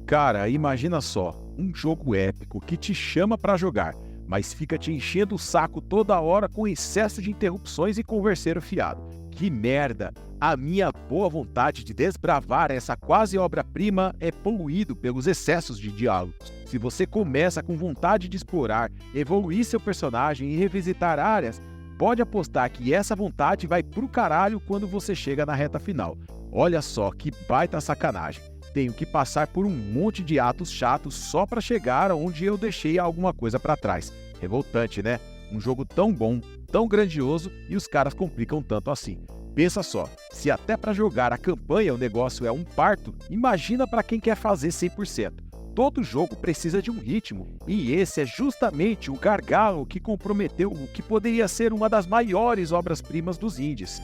Cara, imagina só, um jogo épico que te chama pra jogar, mas fica te enchendo o saco toda hora com excesso de interrupções e converseiro fiado. Que merda! A minha boa vontade de desbravar essa quase obra-prima é poluído pelos excessos de diálogos. Se você começa com vontade de explorar, evoluir seu personagem e revisitar áreas, pode apostar que essa vontade vai pro caralho quando você chega na reta final. Olha só que baita sacanagem. Tenho que passar por um monte de atos chatos só para chegar onde eu deixei alguma coisa para trás. Revoltante, né? Um jogo tão bom, tão grandioso e os caras complicam tanto assim. Pensa só, se até para jogar a campanha o negócio é um parto, imagina para quem quer fazer 100%. Todo jogo precisa de um ritmo, e esse é justamente o gargalo que comprometeu o que poderia ser uma das maiores obras-primas dos indies.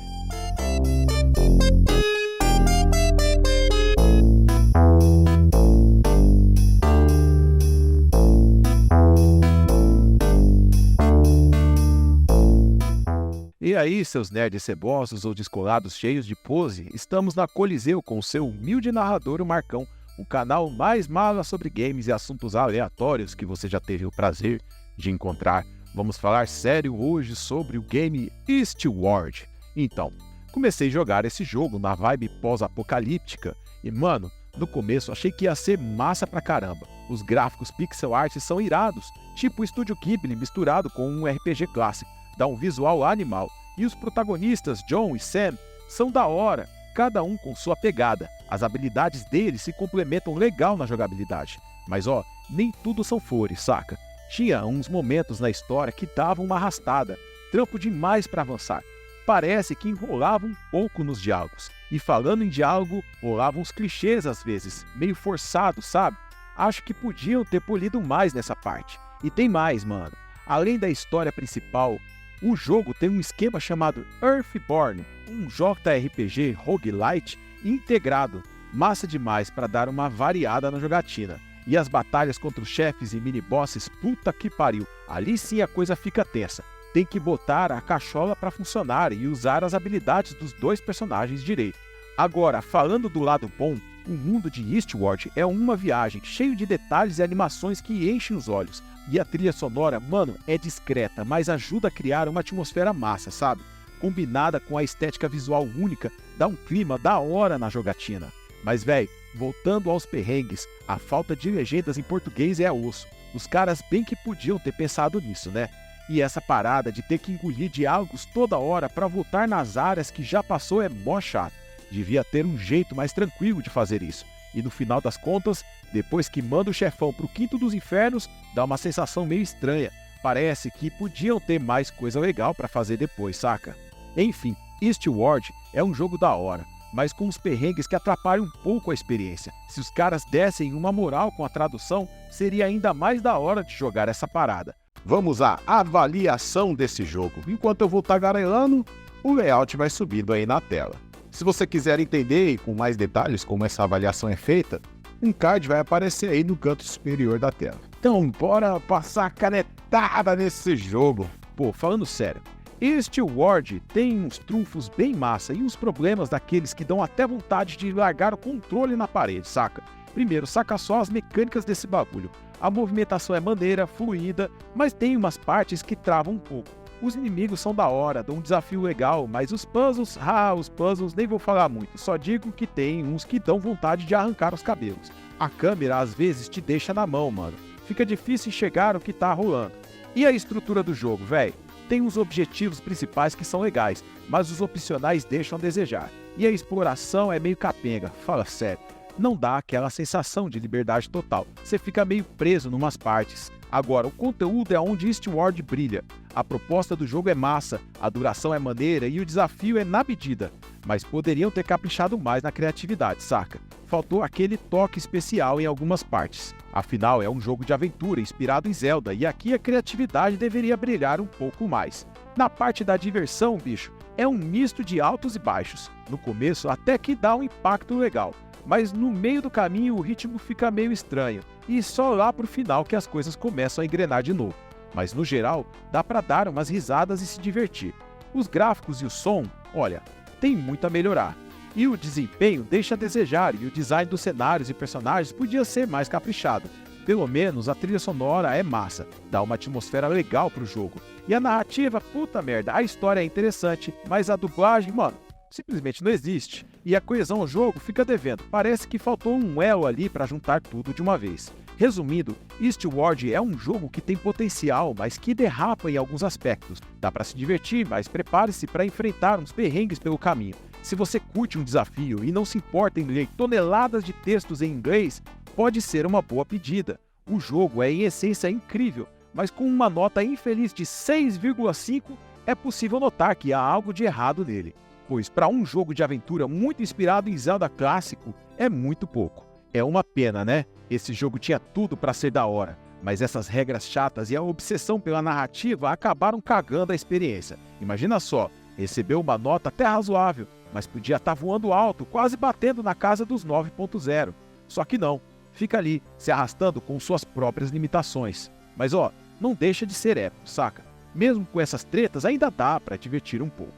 E aí, seus nerds cebosos ou descolados cheios de pose, estamos na Coliseu com o seu humilde narrador, o Marcão, o canal mais mala sobre games e assuntos aleatórios que você já teve o prazer de encontrar. Vamos falar sério hoje sobre o game Eastward. Então, comecei a jogar esse jogo na vibe pós-apocalíptica e, mano, no começo achei que ia ser massa pra caramba. Os gráficos pixel art são irados, tipo o Estúdio Ghibli misturado com um RPG clássico. Dá um visual animal. E os protagonistas, John e Sam, são da hora, cada um com sua pegada. As habilidades deles se complementam legal na jogabilidade. Mas ó, nem tudo são flores, saca? Tinha uns momentos na história que davam uma arrastada, trampo demais pra avançar. Parece que enrolava um pouco nos diálogos. E falando em diálogo, rolavam uns clichês às vezes, meio forçados, sabe? Acho que podiam ter polido mais nessa parte. E tem mais, mano. Além da história principal, o jogo tem um esquema chamado Earthborn, um JRPG roguelite integrado, massa demais para dar uma variada na jogatina. E as batalhas contra os chefes e mini-bosses, puta que pariu, ali sim a coisa fica tensa. Tem que botar a cachola para funcionar e usar as habilidades dos dois personagens direito. Agora, falando do lado bom, o mundo de Eastward é uma viagem cheio de detalhes e animações que enchem os olhos. E a trilha sonora, mano, é discreta, mas ajuda a criar uma atmosfera massa, sabe? Combinada com a estética visual única, dá um clima da hora na jogatina. Mas, véi, voltando aos perrengues, a falta de legendas em português é osso. Os caras bem que podiam ter pensado nisso, né? E essa parada de ter que engolir diálogos toda hora pra voltar nas áreas que já passou é mó chato. Devia ter um jeito mais tranquilo de fazer isso. E no final das contas, depois que manda o chefão pro quinto dos infernos, dá uma sensação meio estranha. Parece que podiam ter mais coisa legal pra fazer depois, saca? Enfim, Eastward é um jogo da hora, mas com uns perrengues que atrapalham um pouco a experiência. Se os caras dessem uma moral com a tradução, seria ainda mais da hora de jogar essa parada. Vamos à avaliação desse jogo. Enquanto eu vou tagarelando, o layout vai subindo aí na tela. Se você quiser entender com mais detalhes como essa avaliação é feita, um card vai aparecer aí no canto superior da tela. Então, bora passar a canetada nesse jogo. Pô, falando sério, Eastward tem uns trunfos bem massa e uns problemas daqueles que dão até vontade de largar o controle na parede, saca? Primeiro, saca só as mecânicas desse bagulho. A movimentação é maneira, fluida, mas tem umas partes que travam um pouco. Os inimigos são da hora, dão um desafio legal, mas os puzzles nem vou falar muito, só digo que tem uns que dão vontade de arrancar os cabelos. A câmera às vezes te deixa na mão, mano. Fica difícil enxergar o que tá rolando. E a estrutura do jogo, véi? Tem uns objetivos principais que são legais, mas os opcionais deixam a desejar. E a exploração é meio capenga, fala sério. Não dá aquela sensação de liberdade total, você fica meio preso numas partes. Agora, o conteúdo é onde Eastward brilha. A proposta do jogo é massa, a duração é maneira e o desafio é na medida. Mas poderiam ter caprichado mais na criatividade, saca? Faltou aquele toque especial em algumas partes. Afinal, é um jogo de aventura inspirado em Zelda e aqui a criatividade deveria brilhar um pouco mais. Na parte da diversão, bicho, é um misto de altos e baixos. No começo até que dá um impacto legal, mas no meio do caminho o ritmo fica meio estranho. E só lá pro final que as coisas começam a engrenar de novo. Mas no geral, dá pra dar umas risadas e se divertir. Os gráficos e o som, olha, tem muito a melhorar. E o desempenho deixa a desejar, e o design dos cenários e personagens podia ser mais caprichado. Pelo menos a trilha sonora é massa, dá uma atmosfera legal pro jogo. E a narrativa, puta merda, a história é interessante, mas a dublagem, mano, simplesmente não existe. E a coesão ao jogo fica devendo, parece que faltou um elo ali pra juntar tudo de uma vez. Resumindo, Eastward é um jogo que tem potencial, mas que derrapa em alguns aspectos. Dá pra se divertir, mas prepare-se para enfrentar uns perrengues pelo caminho. Se você curte um desafio e não se importa em ler toneladas de textos em inglês, pode ser uma boa pedida. O jogo é em essência incrível, mas com uma nota infeliz de 6,5 é possível notar que há algo de errado nele. Pois para um jogo de aventura muito inspirado em Zelda clássico, é muito pouco. É uma pena, né? Esse jogo tinha tudo para ser da hora, mas essas regras chatas e a obsessão pela narrativa acabaram cagando a experiência. Imagina só, recebeu uma nota até razoável, mas podia estar voando alto, quase batendo na casa dos 9.0. Só que não, fica ali, se arrastando com suas próprias limitações. Mas ó, não deixa de ser épico, saca? Mesmo com essas tretas, ainda dá para divertir um pouco.